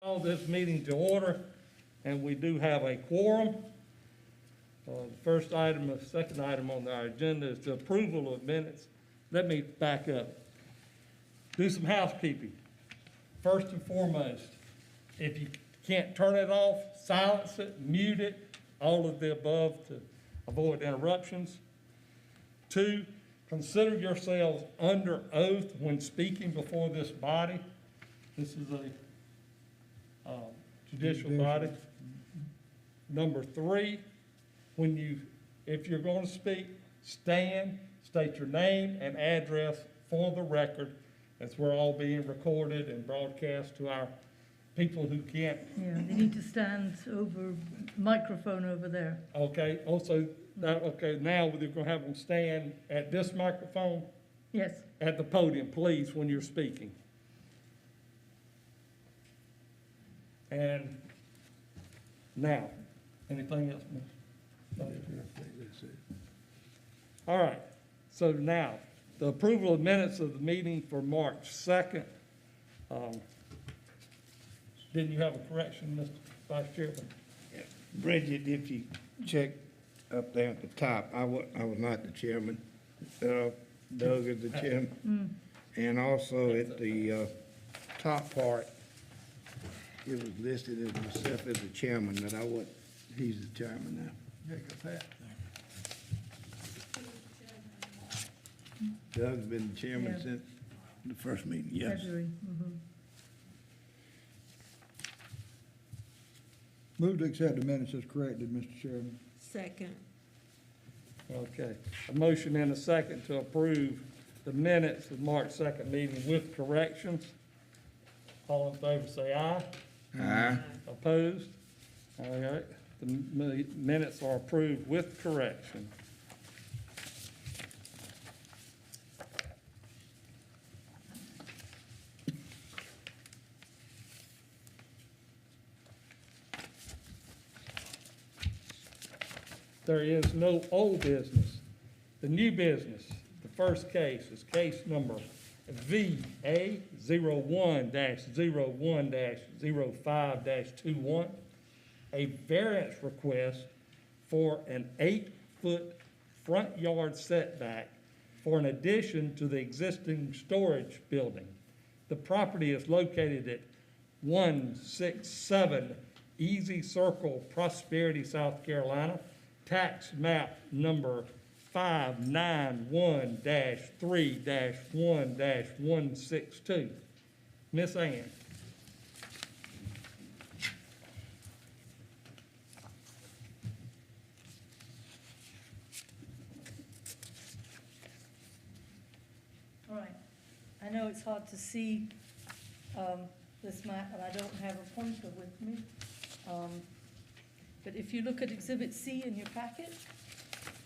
Call this meeting to order, and we do have a quorum. The first item, the second item on our agenda is the approval of minutes. Let me back up. Do some housekeeping. First and foremost, if you can't turn it off, silence it, mute it, all of the above to avoid interruptions. 2, consider yourselves under oath when speaking before this body. This is a judicial body. Number 3, if you're going to speak, stand, state your name and address for the record, as we're all being recorded and broadcast to our people who can't. Yeah, they need to stand over, microphone over there. Okay, also, now we're going to have them stand at this microphone Yes, at the podium, please, when you're speaking. And now, anything else, Mr. Vice Chair? All right, so now, the approval of minutes of the meeting for March 2nd. Didn't you have a correction, Mr. Vice Chairman? Bridget, if you check up there at the top, I was not the chairman. Doug is the chairman. And also at the top part, it was listed as myself as the chairman, but he's the chairman now. Yeah, got that. Doug's been the chairman Yeah. since the first meeting, yes. February. Move to accept the minutes as corrected, Mr. Chairman. Second. Okay, a motion and a second to approve the minutes of March 2nd meeting with corrections. All in favor say aye. Aye. Opposed? All right, the minutes are approved with correction. There is no old business. The new business, the first case is case number VA 01-01-05-21, a variance request for an 8-foot front yard setback for an addition to the existing storage building. The property is located at 167 Easy Circle, Prosperity, South Carolina, tax map number 591-3-1-162. Miss Ann. All right. I know it's hard to see this map, and I don't have a pointer with me. But if you look at Exhibit C in your packet,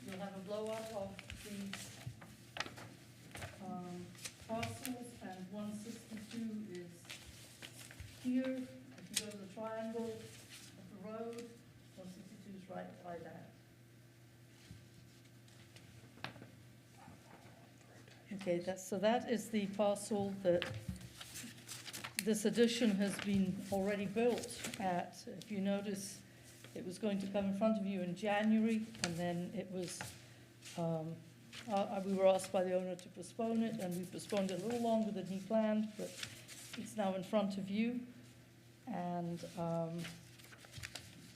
you'll have a blow-up of these parcels, and 162 is here. If you go to the triangle of the road, 162 is right by that. Okay, that is the parcel that this addition has been already built at. If you notice, it was going to come in front of you in January, and then it was, we were asked by the owner to postpone it, and we postponed it a little longer than he planned, but it's now in front of you. And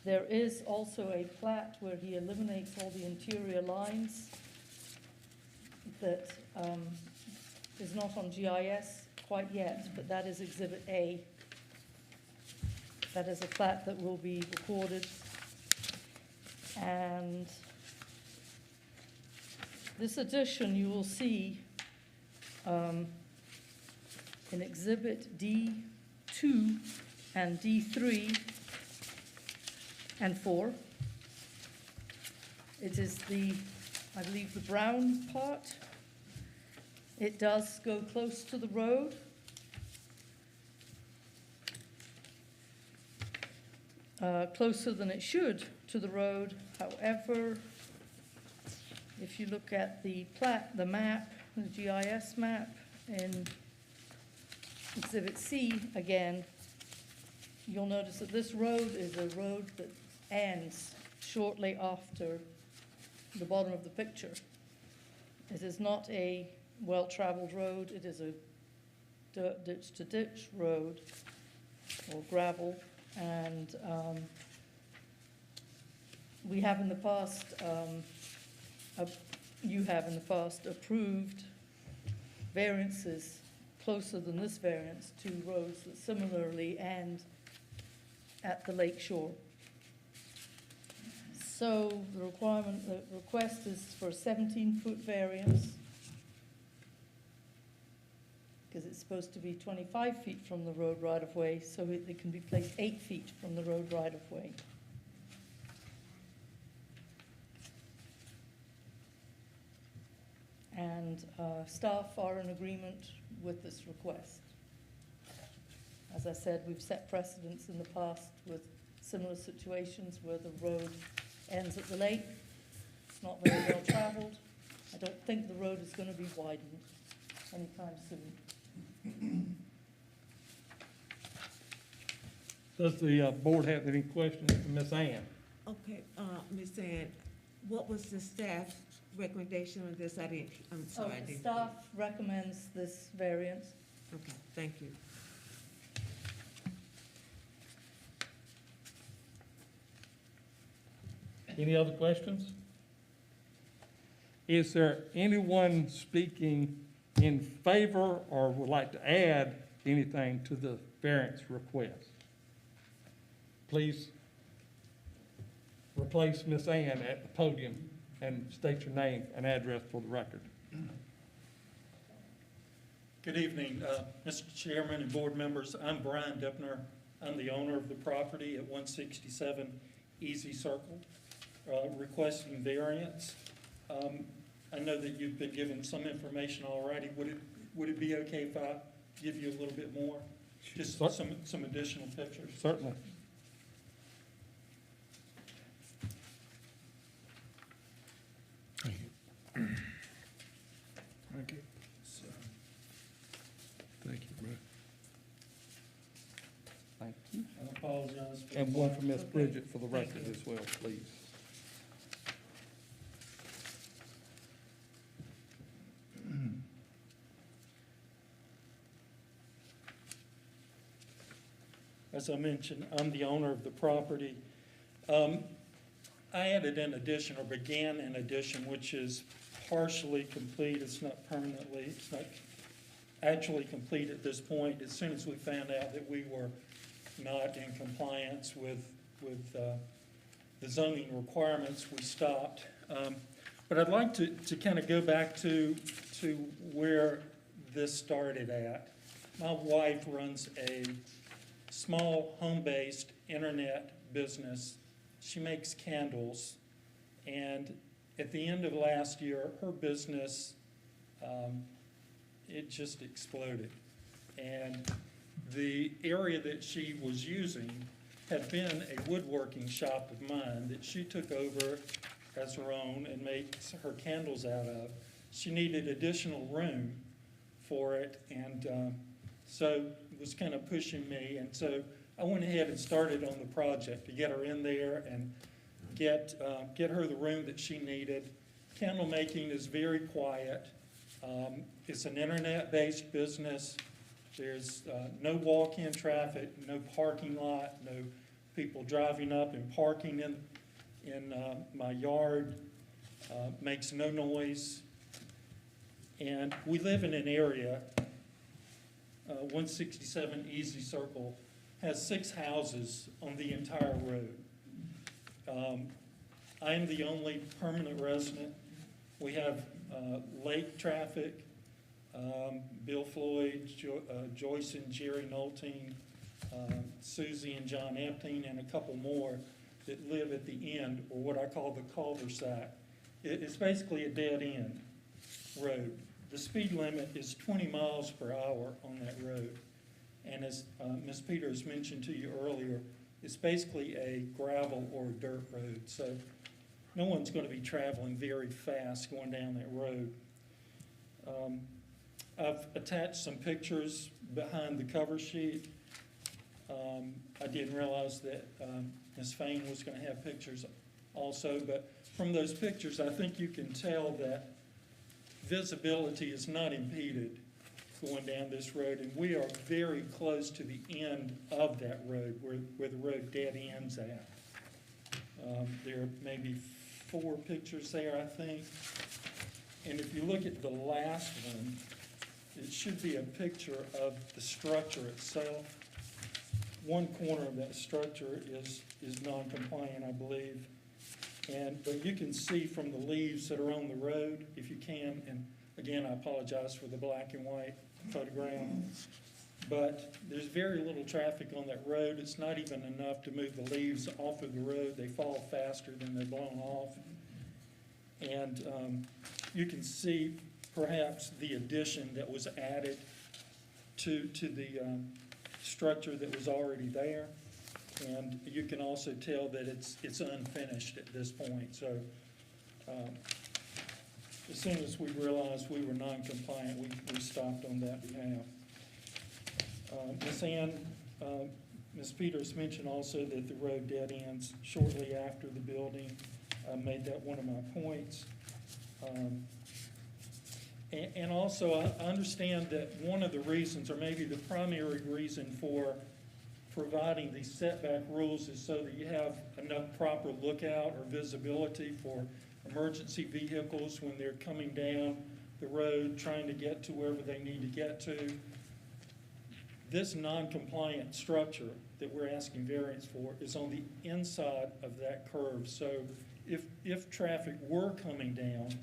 there is also a plat where he eliminates all the interior lines that is not on GIS quite yet, but that is Exhibit A. That is a plat that will be recorded. And this addition you will see in Exhibit D2 and D3 and 4. It is I believe, the brown part. It does go close to the road. Closer than it should to the road. However, if you look at the map, the GIS map in Exhibit C again, you'll notice that this road is a road that ends shortly after the bottom of the picture. It is not a well-traveled road, it is a ditch-to-ditch road, or gravel, and we have in the past, you have in the past approved variances closer than this variance to roads that similarly end at the lake shore. So the request is for a 17-foot variance, because it's supposed to be 25 feet from the road right-of-way, so it can be placed 8 feet from the road right-of-way. And staff are in agreement with this request. As I said, we've set precedents in the past with similar situations where the road ends at the lake. It's not very well traveled. I don't think the road is going to be widened anytime soon. Does the board have any questions for Ms. Ann? Okay, Ms. Ann, what was the staff's recommendation on this? I'm sorry, I The didn't. staff recommends this variance. Okay, thank you. Any other questions? Is there anyone speaking in favor or would like to add anything to the variance request? Please replace Ms. Ann at the podium and state your name and address for the record. Good evening, Mr. Chairman and board members. I'm Brian Dipner. I'm the owner of the property at 167 Easy Circle, requesting variance. I know that you've been given some information already. Would it be okay if I give you a little bit more? Just some additional pictures? Certainly. Thank you. So, Thank you, bro. Thank you. I apologize for. And one for Ms. Okay. Bridget for the Thank record you. as well, please. As I mentioned, I'm the owner of the property. I added an addition, or began an addition, which is partially complete. It's not permanently, it's not actually complete at this point. As soon as we found out that we were not in compliance with the zoning requirements, we stopped. But I'd like to kind of go back to where this started at. My wife runs a small home-based internet business. She makes candles, and at the end of last year, her business, it just exploded. And the area that she was using had been a woodworking shop of mine that she took over as her own and makes her candles out of. She needed additional room for it, and so it was kind of pushing me. And so I went ahead and started on the project to get her in there and get her the room that she needed. Candle making is very quiet. It's an internet-based business. There's no walk-in traffic, no parking lot, no people driving up and parking in my yard. Makes no noise. And we live in an area, 167 Easy Circle, has 6 houses on the entire road. I am the only permanent resident. We have lake traffic, Bill Floyd, Joyce and Jerry Nolting, Susie and John Epting, and a couple more that live at the end, or what I call the cul-de-sac. It's basically a dead-end road. The speed limit is 20 miles per hour on that road. And as Ms. Peters mentioned to you earlier, it's basically a gravel or dirt road. So no one's going to be traveling very fast going down that road. I've attached some pictures behind the cover sheet. I didn't realize that Ms. Fain was going to have pictures also, but from those pictures, I think you can tell that visibility is not impeded going down this road, and we are very close to the end of that road, where the road dead ends at. There are maybe 4 pictures there, I think. And if you look at the last one, it should be a picture of the structure itself. One corner of that structure is non-compliant, I believe. But you can see from the leaves that are on the road, if you can, and again, I apologize for the black and white photograph, but there's very little traffic on that road. It's not even enough to move the leaves off of the road. They fall faster than they're blown off. And you can see perhaps the addition that was added to the structure that was already there. And you can also tell that it's unfinished at this point. So as soon as we realized we were non-compliant, we stopped on that behalf. Ms. Ann, Ms. Peters mentioned also that the road dead ends shortly after the building. I made that one of my points. And also, I understand that one of the reasons, or maybe the primary reason for providing these setback rules is so that you have enough proper lookout or visibility for emergency vehicles when they're coming down the road, trying to get to wherever they need to get to. This non-compliant structure that we're asking variance for is on the inside of that curve. So if traffic were coming down,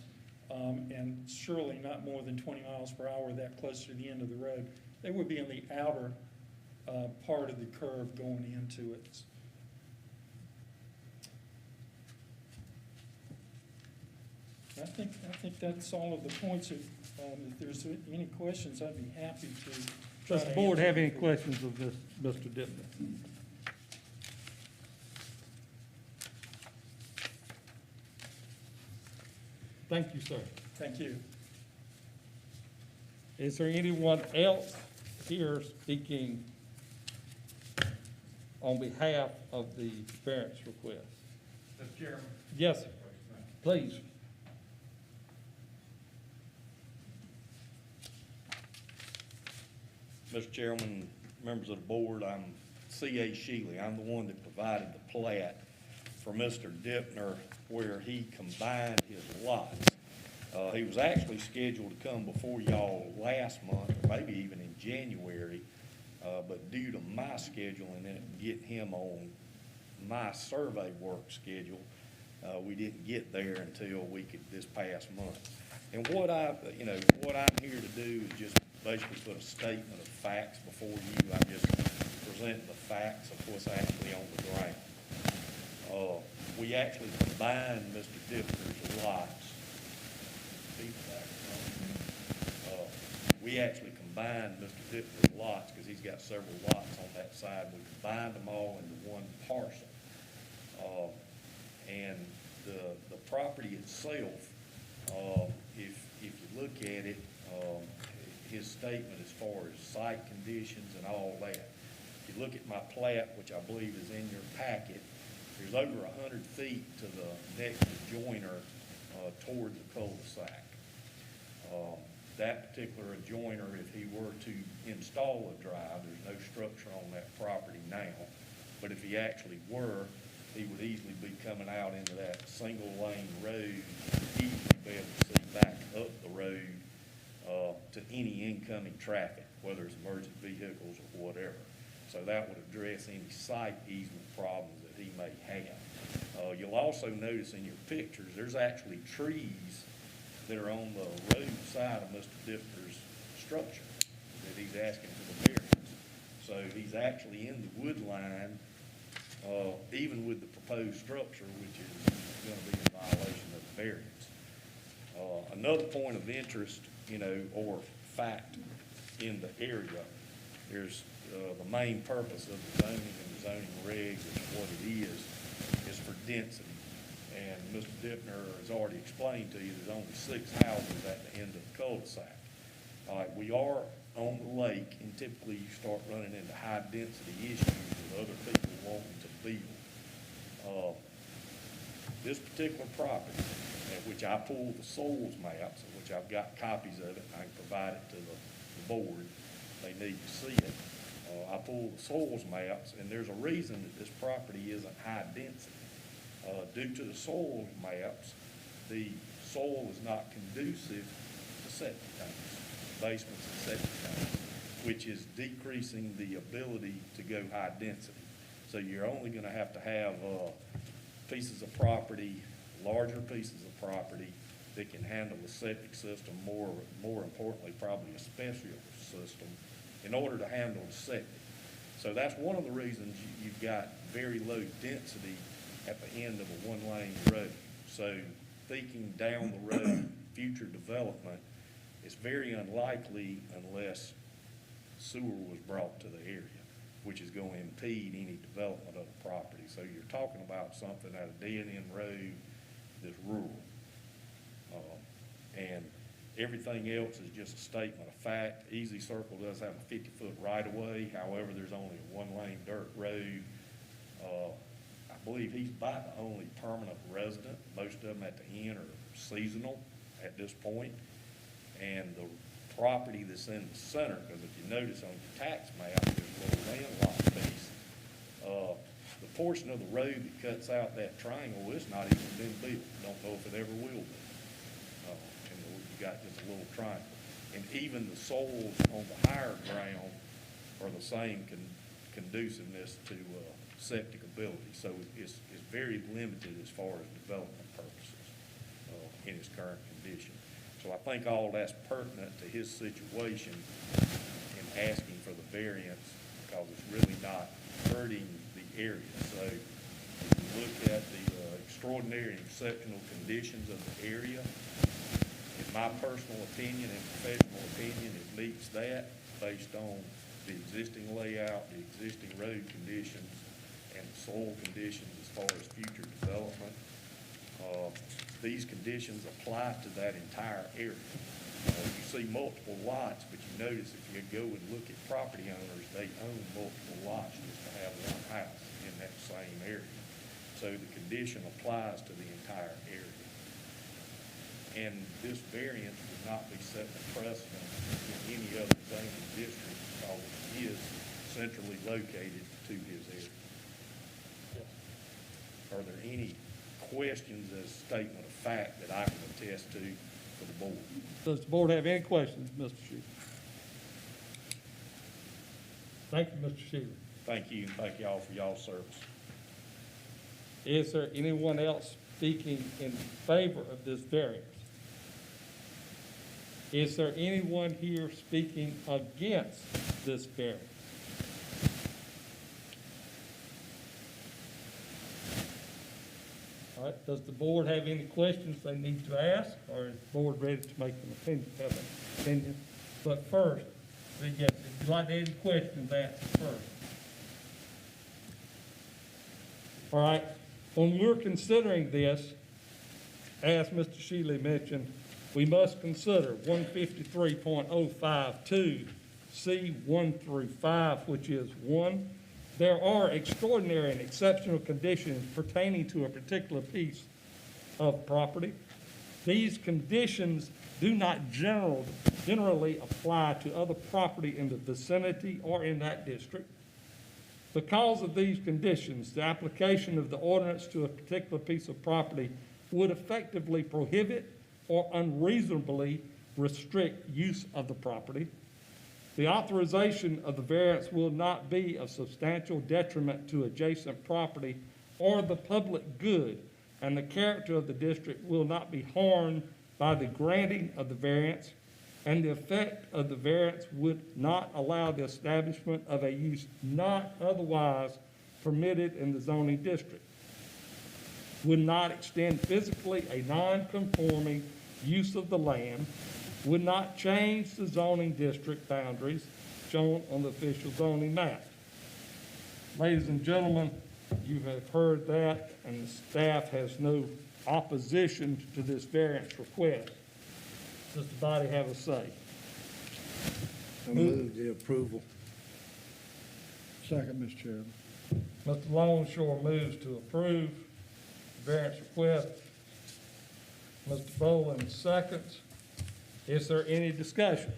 and surely not more than 20 miles per hour that close to the end of the road, they would be in the outer part of the curve going into it. I think that's all of the points. If there's any questions, I'd be happy to. Does the board have any questions of this, Mr. Dipner? Thank you, sir. Thank you. Is there anyone else here speaking on behalf of the variance request? Mr. Chairman. Yes, sir. Please. Mr. Chairman, members of the board, I'm C.A. Shealy. I'm the one that provided the plat for Mr. Dipner where he combined his lots. He was actually scheduled to come before y'all last month, or maybe even in January, but due to my scheduling and getting him on my survey work schedule, we didn't get there until this past month. And what I'm here to do is just basically put a statement of facts before you. I'm just presenting the facts of what's actually on the ground. We actually combined Mr. Dipner's lots. We actually combined Mr. Dipner's lots because he's got several lots on that side. We combined them all into one parcel. And the property itself, if you look at it, his statement as far as site conditions and all that, if you look at my plat, which I believe is in your packet, there's over 100 feet to the next adjoiner toward the cul-de-sac. That particular adjoiner, if he were to install a drive, there's no structure on that property now, but if he actually were, he would easily be coming out into that single lane road, easily be able to see back up the road to any incoming traffic, whether it's emergency vehicles or whatever. So that would address any site easement problems that he may have. You'll also notice in your pictures, there's actually trees that are on the road side of Mr. Dipner's structure that he's asking for the variance. So he's actually in the wood line, even with the proposed structure, which is going to be in violation of the variance. Another point of interest, or fact in the area, there's the main purpose of the zoning and the zoning regs, which is what it is for density. And Mr. Dipner has already explained to you there's only 6 houses at the end of the cul-de-sac. We are on the lake, and typically you start running into high density issues with other people wanting to build. This particular property, at which I pulled the soils maps, of which I've got copies of it, I can provide it to the board, they need to see it. I pulled the soils maps, and there's a reason that this property isn't high density. Due to the soil maps, the soil is not conducive to septic tanks, basements and septic tanks, which is decreasing the ability to go high density. So you're only gonna have pieces of property, larger pieces of property that can handle the septic system, more importantly, probably a special system, in order to handle the septic. So that's one of the reasons you've got very low density at the end of a one-lane road. So thinking down the road, future development, it's very unlikely unless sewer was brought to the area, which is going to impede any development of the property. So you're talking about something at a dead-end road that's rural. And everything else is just a statement of fact. Easy Circle does have a 50-foot right-of-way. However, there's only a one-lane dirt road. I believe he's about the only permanent resident. Most of them at the end are seasonal at this point. And the property that's in the center, because if you notice on the tax map, there's a little landlocked piece. The portion of the road that cuts out that triangle, it's not even been built. Don't know if it ever will be. And you got just a little triangle. And even the soils on the higher ground are the same conduciveness to septic ability. So it's very limited as far as development purposes in its current condition. So I think all that's pertinent to his situation in asking for the variance, because it's really not hurting the area. So if you look at the extraordinary and exceptional conditions of the area, in my personal opinion and professional opinion, it meets that based on the existing layout, the existing road conditions, and the soil conditions as far as future development. These conditions apply to that entire area. You see multiple lots, but you notice if you go and look at property owners, they own multiple lots just to have one house in that same area. So the condition applies to the entire area. And this variance would not be setting a precedent in any other zoning district, because it is centrally located to his area. Are there any questions as a statement of fact that I can attest to for the board? Does the board have any questions, Mr. Shealy? Thank you, Mr. Shealy. Thank you, and thank y'all for y'all's service. Is there anyone else speaking in favor of this variance? Is there anyone here speaking against this variance? All right, does the board have any questions they need to ask, or is the board ready to make an opinion? But first, yes, if you'd like to have any questions, ask first. All right, when we're considering this, as Mr. Shealy mentioned, we must consider 153.052 C 1 through 5, which is 1, there are extraordinary and exceptional conditions pertaining to a particular piece of property. These conditions do not generally apply to other property in the vicinity or in that district. Because of these conditions, the application of the ordinance to a particular piece of property would effectively prohibit or unreasonably restrict use of the property. The authorization of the variance will not be of substantial detriment to adjacent property or the public good, and the character of the district will not be harmed by the granting of the variance, and the effect of the variance would not allow the establishment of a use not otherwise permitted in the zoning district, would not extend physically a non-conforming use of the land, would not change the zoning district boundaries shown on the official zoning map. Ladies and gentlemen, you have heard that, and the staff has no opposition to this variance request. Does the body have a say? I move the approval. Second, Mr. Chairman. Mr. Longshore moves to approve variance request. Mr. Boland seconds. Is there any discussion?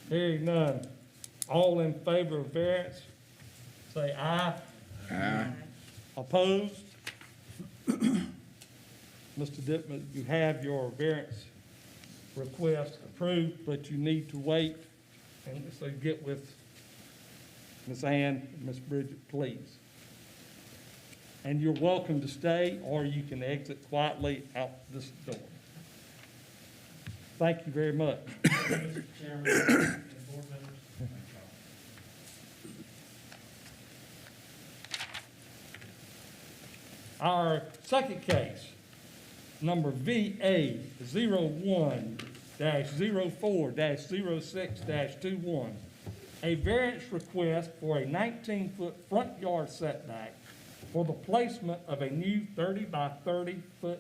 Hearing none. All in favor of variance, say aye. Aye. Opposed? Mr. Dittman, you have your variance request approved, but you need to wait, and so get with Ms. Ann and Ms. Bridget, please. And you're welcome to stay, or you can exit quietly out this door. Thank you very much. Mr. Chairman and board members. Our second case, number VA 01-04-06-21, a variance request for a 19-foot front yard setback for the placement of a new 30 by 30-foot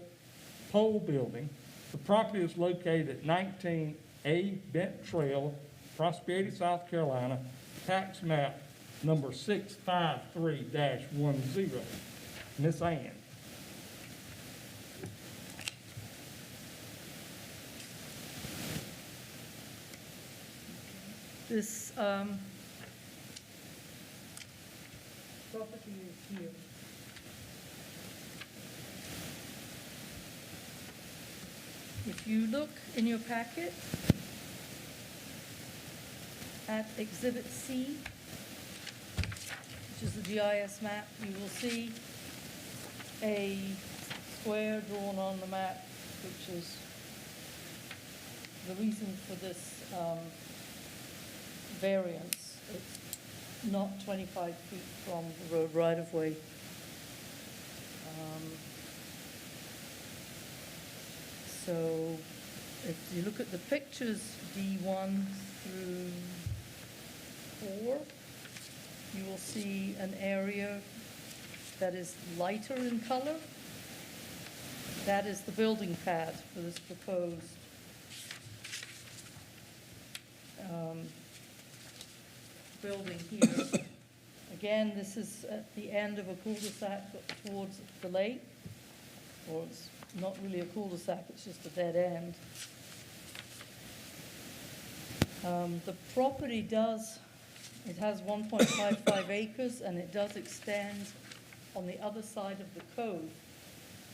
pole building. The property is located at 19A Bent Trail, Prosperity, South Carolina, tax map number 653-10. Miss Ann. This property is here. If you look in your packet at Exhibit C, which is the GIS map, you will see a square drawn on the map, which is the reason for this variance. It's not 25 feet from the road right-of-way. So if you look at the pictures, D1 through 4, you will see an area that is lighter in color. That is the building pad for this proposed building here. Again, this is at the end of a cul-de-sac towards the lake, or it's not really a cul-de-sac, it's just a dead end. The property it has 1.55 acres, and it does extend on the other side of the cove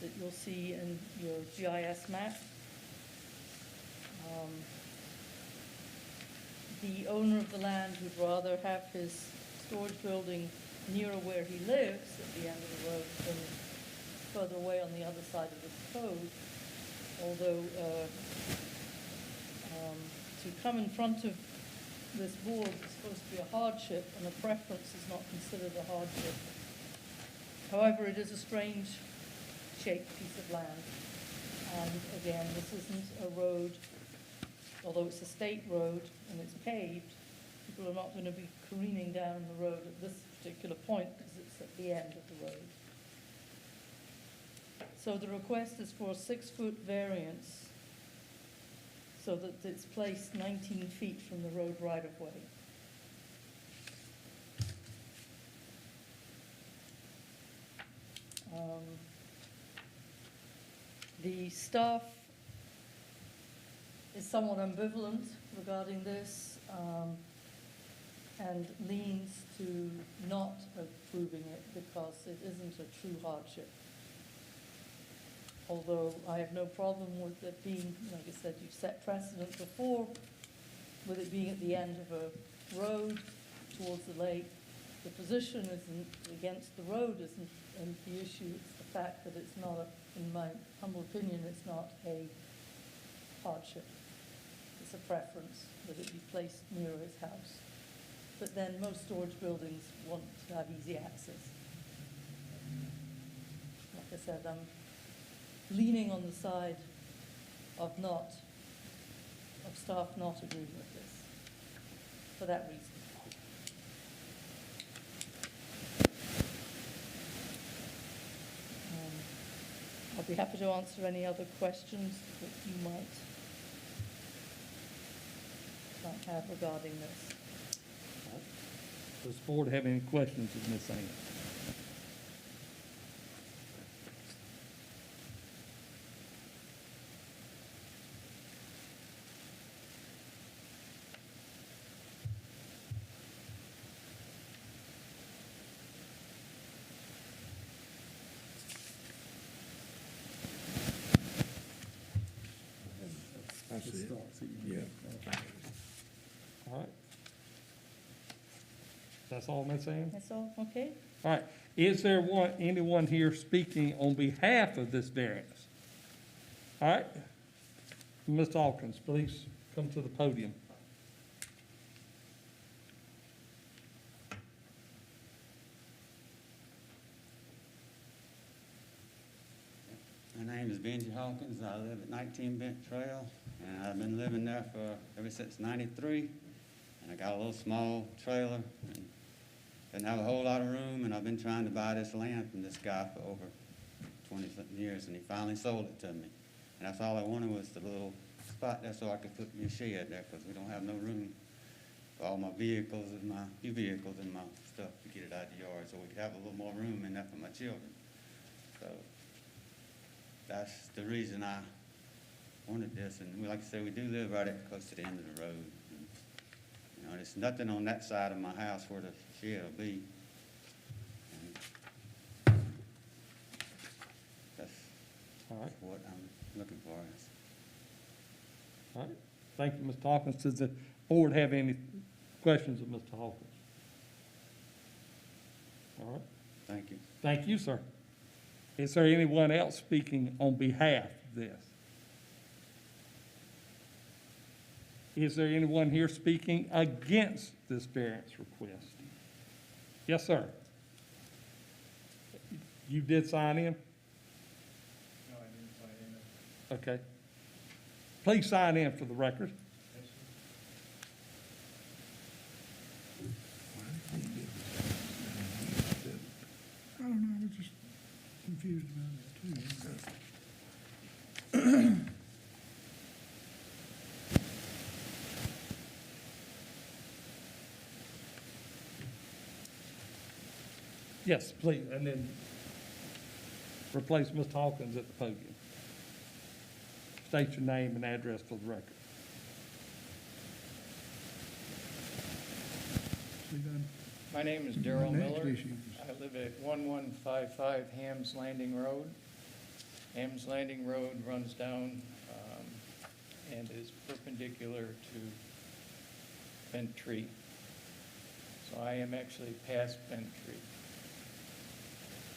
that you'll see in your GIS map. The owner of the land would rather have his storage building nearer where he lives at the end of the road than further away on the other side of the cove. Although to come in front of this board is supposed to be a hardship, and a preference is not considered a hardship. However, it is a strange shaped piece of land. And again, this isn't a road, although it's a state road and it's paved, people are not going to be careening down the road at this particular point because it's at the end of the road. So the request is for a 6-foot variance so that it's placed 19 feet from the road right-of-way. The staff is somewhat ambivalent regarding this and leans to not approving it because it isn't a true hardship. Although I have no problem with it being, like I said, you've set precedent before, with it being at the end of a road towards the lake. The position isn't against the road isn't the issue, it's the fact that it's not, in my humble opinion, it's not a hardship. It's a preference that it be placed near his house. But then most storage buildings want to have easy access. Like I said, I'm leaning on the side of staff not agreeing with this, for that reason. I'll be happy to answer any other questions that you might have regarding this. Does the board have any questions of Ms. Ann? That's it. Yeah. All right. That's all, Ms. Ann? That's all, okay? All right, is there anyone here speaking on behalf of this variance? All right, Ms. Hawkins, please come to the podium. My name is Benji Hawkins. I live at 19 Bent Trail, and I've been living there ever since '93. And I got a little small trailer, and didn't have a whole lot of room, and I've been trying to buy this land from this guy for over 20-something years, and he finally sold it to me. And that's all I wanted was the little spot there so I could put my shed there, because we don't have no room for all my vehicles and my few vehicles and my stuff to get it out of the yard, so we could have a little more room in there for my children. So that's the reason I wanted this, and like I said, we do live right at close to the end of the road. And, you know, there's nothing on that side of my house where the shed will be. And that's All right, what I'm looking for. all right. Thank you, Mr. Hawkins. Does the board have any questions of Mr. Hawkins? All right, Thank you. thank you, sir. Is there anyone else speaking on behalf of this? Is there anyone here speaking against this variance request? Yes, sir. You did sign in? No, I didn't sign in. Okay. Please sign in for the record. I don't know, I was just confused about that too. Yes, please, and then replace Mr. Hawkins at the podium. State your name and address for the record. See that? My name is Darrell My next Miller. issue I live at 1155 Hams Landing Road. Hams Landing Road runs down and is perpendicular to Bent Tree. So I am actually past Bent Tree.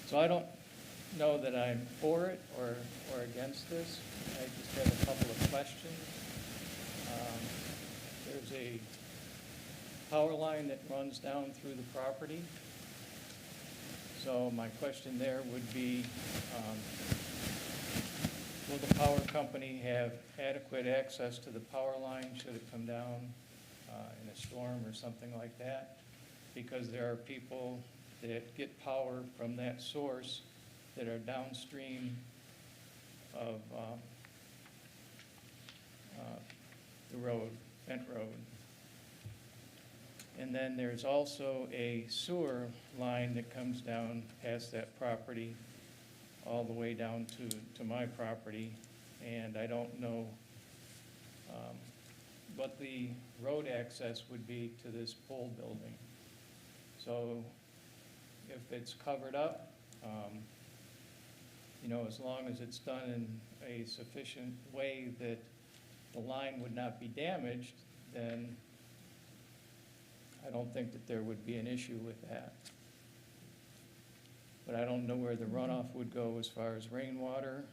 So I don't know that I'm for it or against this. I just have a couple of questions. There's a power line that runs down through the property. So my question there would be, will the power company have adequate access to the power line should it come down in a storm or something like that? Because there are people that get power from that source that are downstream of the road, Bent Road. And then there's also a sewer line that comes down past that property all the way down to my property. And I don't know what the road access would be to this pole building. So if it's covered up, you know, as long as it's done in a sufficient way that the line would not be damaged, then I don't think that there would be an issue with that. But I don't know where the runoff would go as far as rainwater.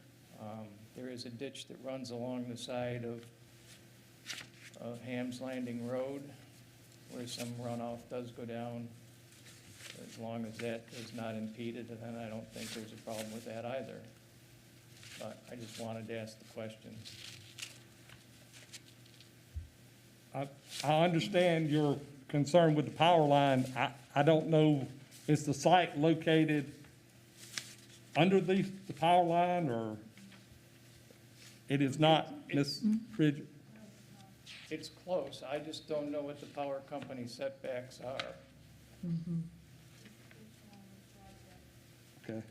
There is a ditch that runs along the side of Hams Landing Road where some runoff does go down. As long as that is not impeded, then I don't think there's a problem with that either. But I just wanted to ask the question. I understand your concern with the power line. I don't know, is the site located under the power line, or it is not, Ms. Bridget? It's close, I just don't know what the power company setbacks are. Okay.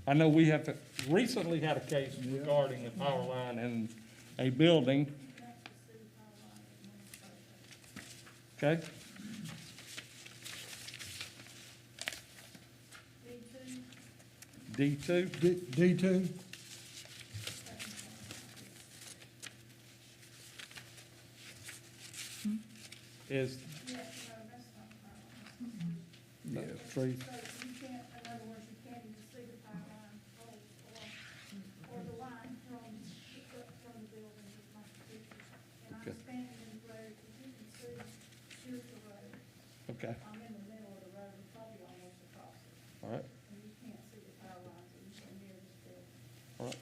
I know we have recently had a case regarding a power line in a building. Okay? D2? D2? Is, Yeah. tree, So you can't, in other words, you can't even see the power line pole or the line from the building with my pictures. And Okay. I'm standing in the road, as you can see, here's the road. okay, I'm in the middle of the road, and probably almost across it. all right, And you can't see the power lines that you can near this building. all right.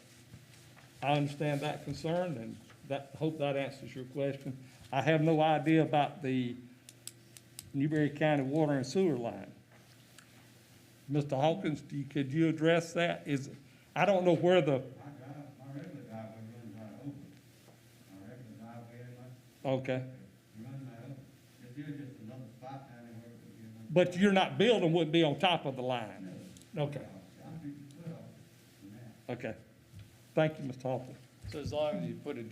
I understand that concern, and hope that answers your question. I have no idea about the Newberry County water and sewer line. Mr. Hawkins, could you address that? I don't know where the, My regular driveway runs right over it. My regular driveway anyway, okay, it runs right over it. If you're just another spot down there where it would be another. but you're not building, wouldn't be on top of the line? Okay, I'm 50 foot off from that. okay. Thank you, Mr. Hawkins. So as long as you put if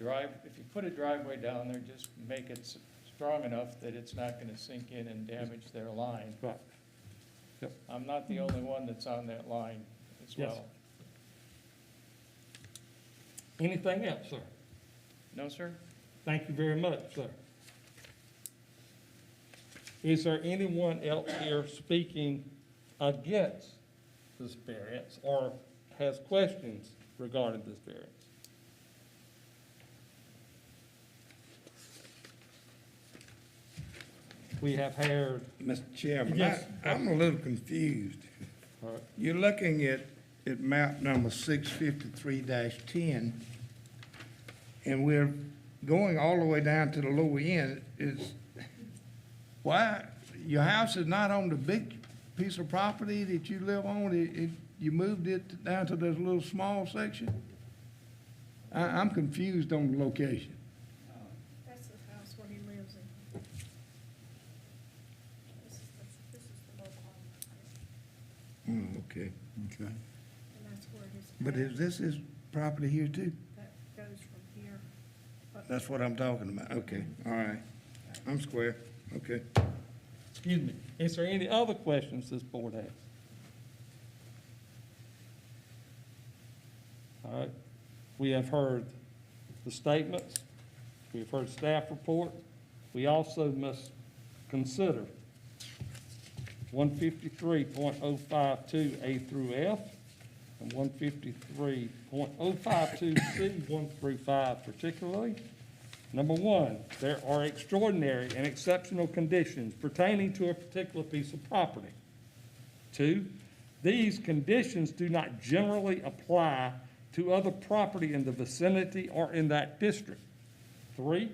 you put a driveway down there, just make it strong enough that it's not gonna sink in and damage their line. Right. I'm not the only one that's on that line as Yes. well. Anything else, sir? No, sir? Thank you very much, sir. Is there anyone else here speaking against this variance or has questions regarding this variance? We have heard, Mr. Chairman, Yes. I'm a little confused. all right, You're looking at map number 653-10, and we're going all the way down to the lower end. Why, your house is not on the big piece of property that you live on? You moved it down to this little small section? I'm confused on the location. That's the house where he lives in. This is the mobile home, Okay. Okay. and that's where his. But is this his property here too? That goes from here. up That's what I'm talking about. Okay, all right. I'm square. Okay. excuse me, is there any other questions this board has? All right, we have heard the statements, we have heard staff report. We also must consider 153.052 A through F and 153.052 C 1 through 5 particularly. Number one, there are extraordinary and exceptional conditions pertaining to a particular piece of property. Two, these conditions do not generally apply to other property in the vicinity or in that district. Three,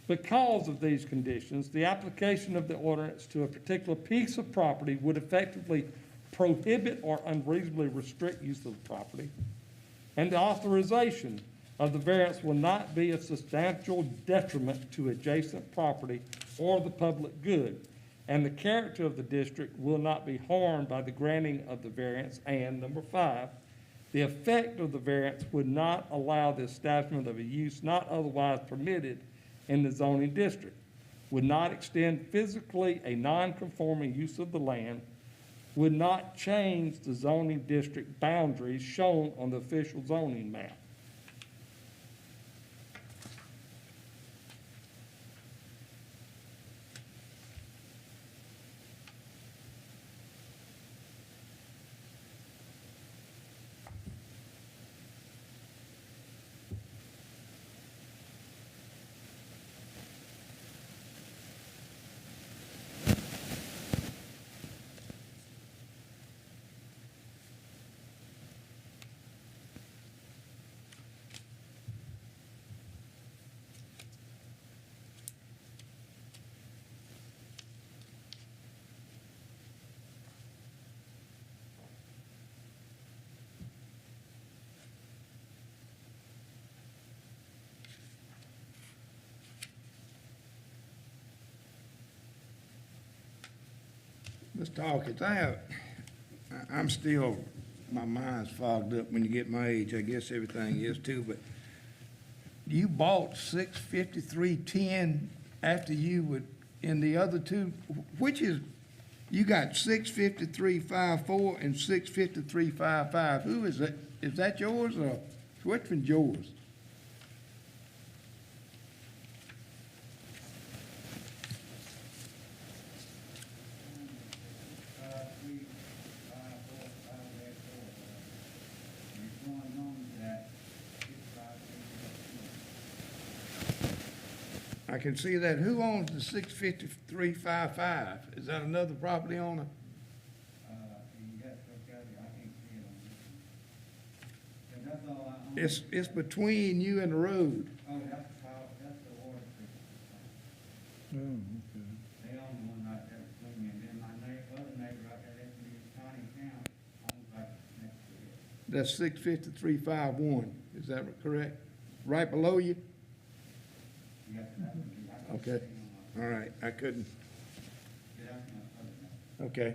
because of these conditions, the application of the ordinance to a particular piece of property would effectively prohibit or unreasonably restrict use of the property. And the authorization of the variance will not be a substantial detriment to adjacent property or the public good. And the character of the district will not be harmed by the granting of the variance. And number five, the effect of the variance would not allow the establishment of a use not otherwise permitted in the zoning district, would not extend physically a non-conforming use of the land, would not change the zoning district boundaries shown on the official zoning map. Mr. Hawkins, I'm still, my mind's fogged up when you get my age. I guess everything is too, but you bought 65310 after you would, in the other two, which is, you got 65354 and 65355. Who is that? Is that yours or which one's yours? I can see that. Who owns the 65355? Is that another property owner? It's between you and the road. Oh, that's the water treatment. Oh, okay. They own the one right there between me, and then my other neighbor right there, that's in County County, owns right next to it. That's 65351. Is that correct? Right below you? Yes, that would be, I can Okay. see on All right, I couldn't. my, get out my other neighbor. Okay.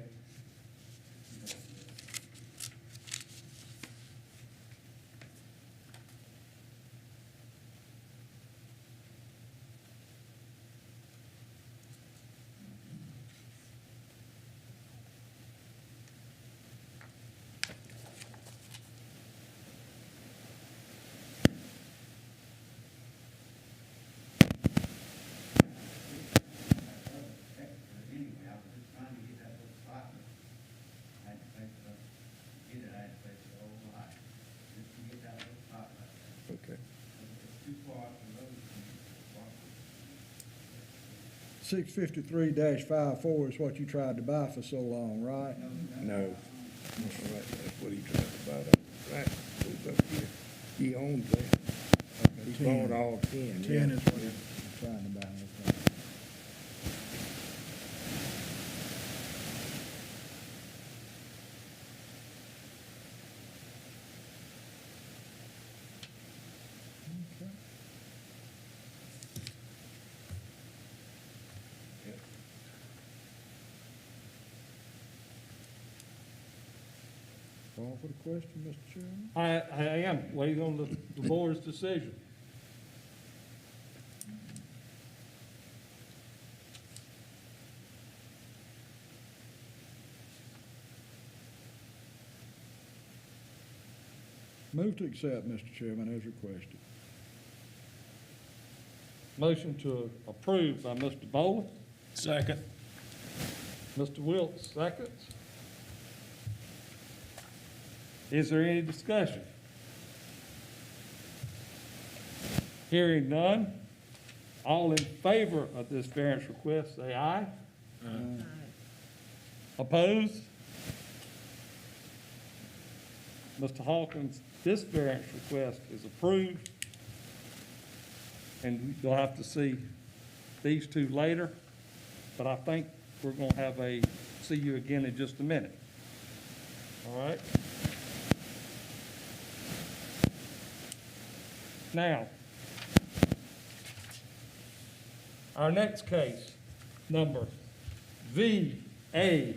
Anyway, I was just trying to get that little spot. I had to pay for, get it, I had to pay for the whole lot, just to get that little spot right there. Okay. It's too far off the road from me. 653-54 is what you tried to buy for so long, right? No. That's right. That's what he tried to buy. Right. Goes up here. He owns that. He bought all 10. 10 yeah. is what you're trying to buy, okay. Okay. Call for the question, Mr. Chairman? I am waiting on the board's decision. Move to accept, Mr. Chairman, as requested. Motion to approve by Mr. Bowling. Second. Mr. Wilks, seconds. Is there any discussion? Hearing none, all in favor of this variance request, say aye. Opposed? Mr. Hawkins, this variance request is approved. And you'll have to see these two later, but I think we're gonna have see you again in just a minute. All right? Now, our next case, number VA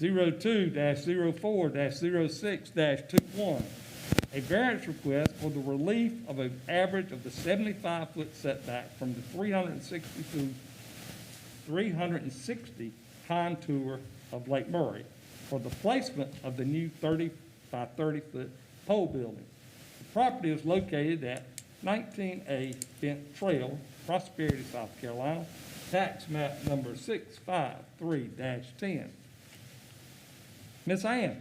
02-04-06-21, a variance request for the relief of an average of the 75-foot setback from the 360 contour of Lake Murray for the placement of the new 30 by 30-foot pole building. The property is located at 19A Bent Trail, Prosperity, South Carolina, tax map number 653-10. Ms. Ann?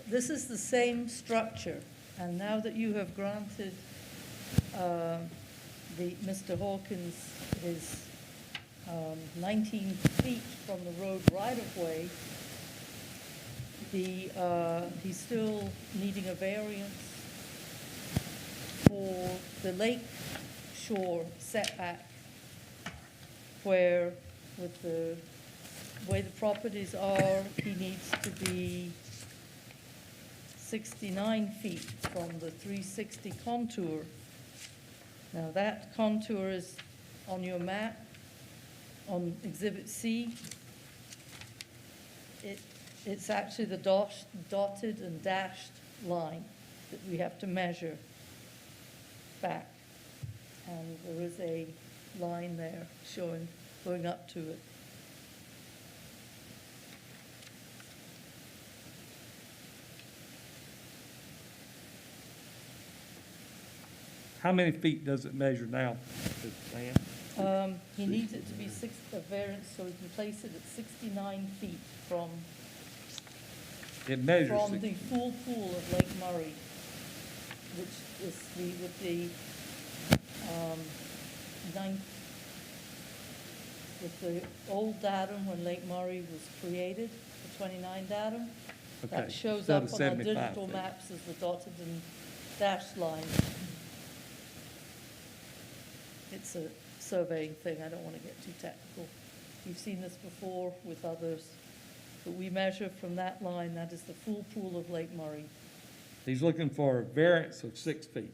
This is the same structure, and now that you have granted Mr. Hawkins his 19 feet from the road right-of-way, he's still needing a variance for the lake shore setback, where with the way the properties are, he needs to be 69 feet from the 360 contour. Now, that contour is on your map, on Exhibit C, it's actually the dotted and dashed line that we have to measure back. And there is a line there showing, going up to it. How many feet does it measure now, Mr. Sam? He needs it to be a variance, so he can place it at 69 feet from It measures from the full pool of Lake Murray, which is with the, with the old datum when Lake Murray was created, the 29 datum. That Okay, shows instead up of on our 75 digital feet. maps as the dotted and dashed line. It's a surveying thing, I don't want to get too technical. You've seen this before with others. But we measure from that line, that is the full pool of Lake Murray. He's looking for a variance of 6 feet.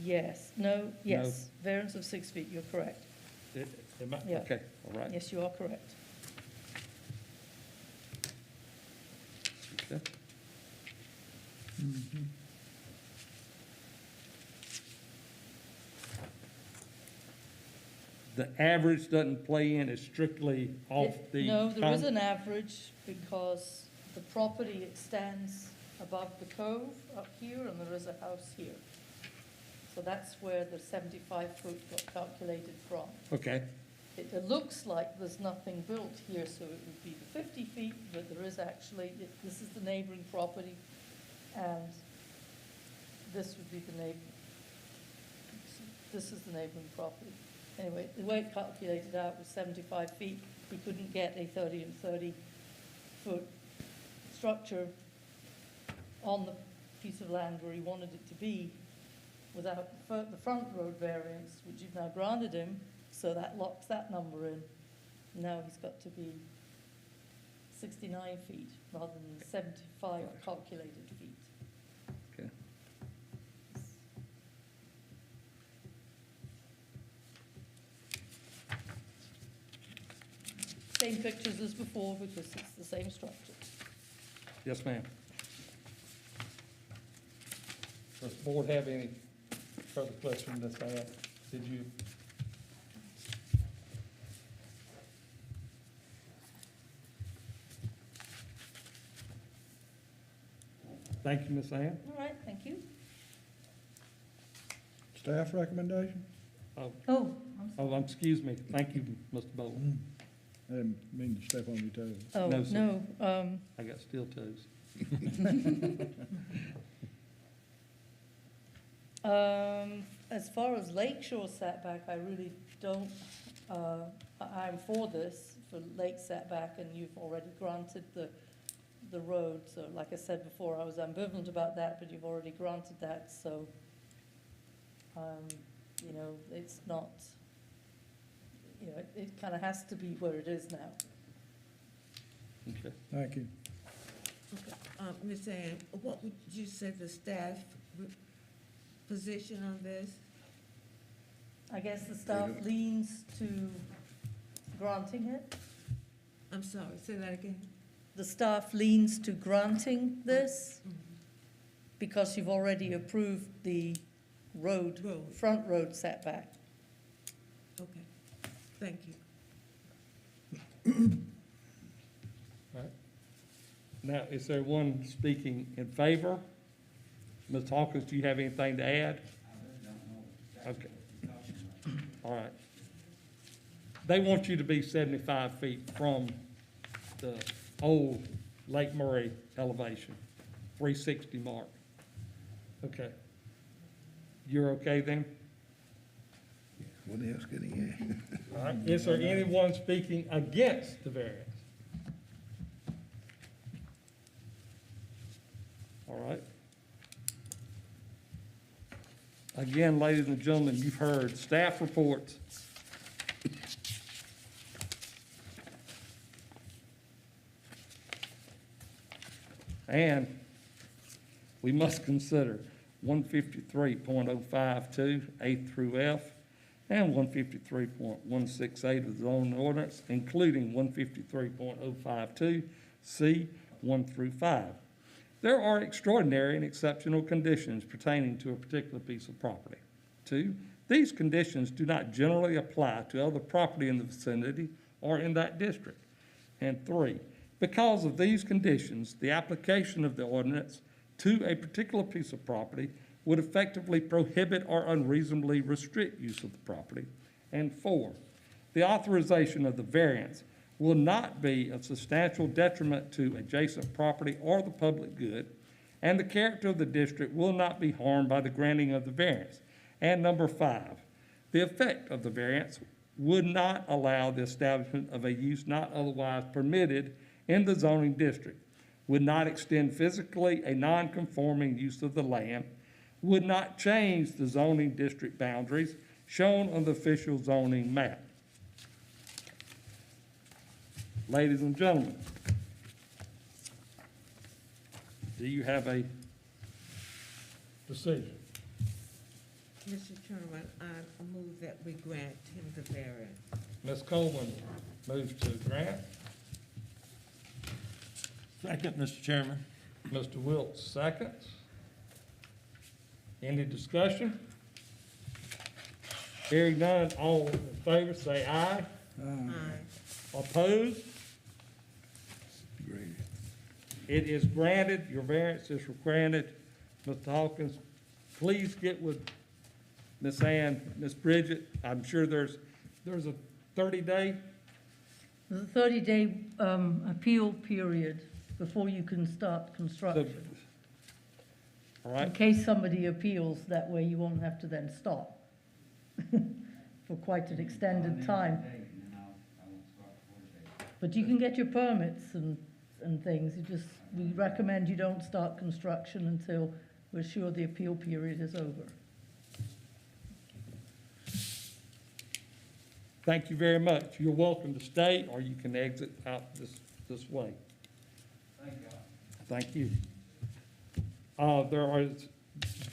Yes, yes, variance of 6 feet, you're correct. Am I- Yeah. Okay, all right. Yes, you are correct. Okay. The average doesn't play in, it's strictly off the. No, there is an average because the property extends above the cove up here and there is a house here. So that's where the 75 foot got calculated from. Okay, It looks like there's nothing built here, so it would be the 50 feet, but there is actually, this is the neighboring property, and this would be the this is the neighboring property. Anyway, the way it calculated out was 75 feet. He couldn't get a 30 and 30 foot structure on the piece of land where he wanted it to be without the front road variance, which you've now granted him, so that locks that number in. Now he's got to be 69 feet rather than 75 calculated feet. okay. Same pictures as before because it's the same structure. Yes, ma'am. Does the board have any further questions, Ms. Babb? Did you? Thank you, Ms. Ann. All right, thank you. Staff recommendation? Excuse me. Thank you, Mr. Bowles. I didn't mean to step on your toes. Oh, No, sir. no, I got steel toes. as far as lakeshore setback, I really don't, I'm for this, for lake setback, and you've already granted the road. So like I said before, I was ambivalent about that, but you've already granted that, so, you know, it's not, you know, it kind of has to be where it is now. Okay. Thank you. Ms. Ann, what would you say the staff position on this? I guess the staff leans to granting it. I'm sorry, say that again. The staff leans to granting this because you've already approved the road, front road setback. Okay, thank you. All right. Now, is there one speaking in favor? Ms. Hawkins, do you have anything to add? Okay. All right. They want you to be 75 feet from the old Lake Murray elevation, 360 mark. Okay. You're okay then? What else could he add? All right. Is there anyone speaking against the variance? All right. Again, ladies and gentlemen, you've heard staff reports. And we must consider 153.052, A through F, and 153.168 of the zoning ordinance, including 153.052, C, 1 through 5. There are extraordinary and exceptional conditions pertaining to a particular piece of property. 2, these conditions do not generally apply to other property in the vicinity or in that district. And 3, because of these conditions, the application of the ordinance to a particular piece of property would effectively prohibit or unreasonably restrict use of the property. And 4, the authorization of the variance will not be of substantial detriment to adjacent property or the public good, and the character of the district will not be harmed by the granting of the variance. And number 5, the effect of the variance would not allow the establishment of a use not otherwise permitted in the zoning district, would not extend physically a non-conforming use of the land, would not change the zoning district boundaries shown on the official zoning map. Ladies and gentlemen, do you have a decision? Mr. Chairman, I move that we grant him the variance. Ms. Coleman moves to grant. Second, Mr. Chairman. Mr. Wilks seconds. Any discussion? Hearing none, all in favor say aye. Aye. Opposed? Great. It is granted, your variance is granted. Mr. Hawkins, please get with Ms. Ann, Ms. Bridget. I'm sure there's a 30-day, There's a 30-day appeal period before you can start construction. all In right? case somebody appeals, that way you won't have to then stop for quite an extended time. But you can get your permits and things. We recommend you don't start construction until we're sure the appeal period is over. Thank you very much. You're welcome to stay, or you can exit out this way. Thank you.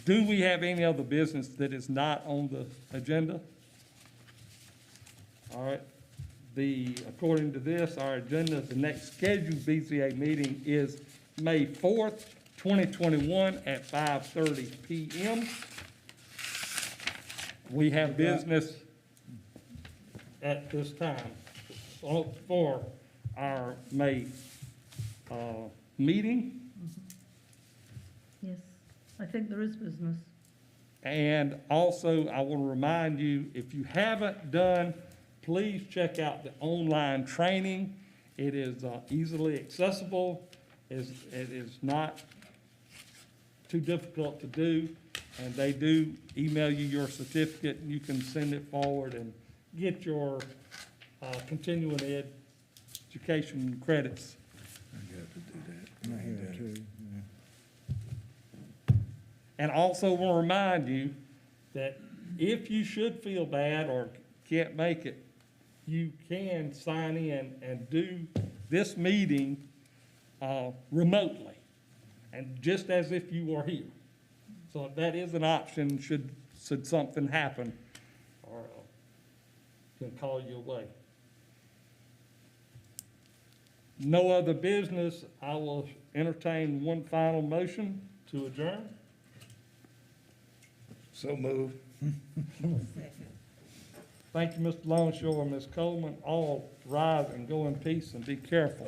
Do we have any other business that is not on the agenda? All right. According to this, our agenda, the next scheduled BZA meeting is May 4th, 2021 at 5:30 p.m. We have business at this time for our May meeting. Yes, I think there is business. And also, I want to remind you, if you haven't done, please check out the online training. It is easily accessible. It is not too difficult to do, and they do email you your certificate, and you can send it forward and get your continuing education credits. I got to do that. I have to. And also want to remind you that if you should feel bad or can't make it, you can sign in and do this meeting remotely, and just as if you were here. So that is an option should something happen, or can call you away. No other business. I will entertain one final motion to adjourn. So move. Second. Thank you, Mr. Longshore and Ms. Coleman. All rise and go in peace and be careful.